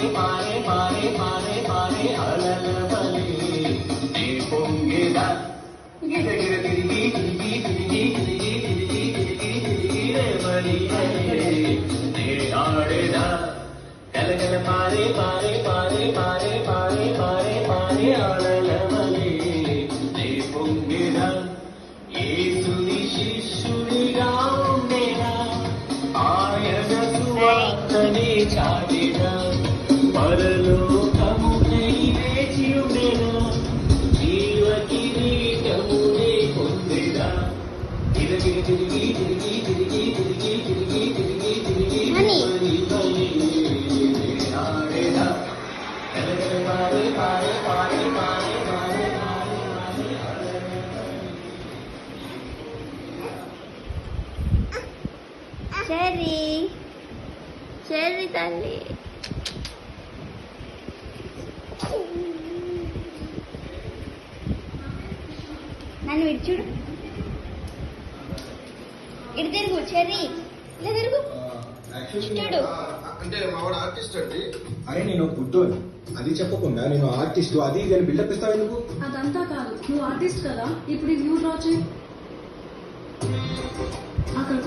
పారే పారే పారే పారే అలలవలే నే పొంగెదా గిరగిర తిరిగి తిరిగి తిరిగి తిరిగి తిరిగి తిరిగి తిరిగి రేవలి నే ఆడేదా గలగల పారే పారే పారే పారే పారే పారే పారే అలలవలే నే పొంగెదా యేసుని శిష్యునిగా ఉండేదా ఆయన సువార్తనే చాటెదా పరలోకమునై వేచి ఉండేదా జీవ కిరీటమునే పొందెదా తిరిగి తిరిగి తిరిగి తిరిగి తిరిగి తిరిగి తిరిగి తిరిగి ఆడేదా గలగల పారే పారే పారే పారే పారే పారే పారే చెర్రీ చెర్రీ తల్లి నన్ను ఇటు చూడు ఇటు తిరుగు చెర్రీ ఇలా తిరుగు చూడు అంటే మావాడు ఆర్టిస్ట్ అండి. అరే నేను గుడ్డోని అది చెప్పకుండా నేను ఆర్టిస్ట్ అది ఇది అని బిల్డప్ ఇస్తావు ఎందుకు? అదంతా కాదు, నువ్వు ఆర్టిస్ట్ కదా, ఇప్పుడు ఈ వ్యూ డ్రా చేయి. అక్కడ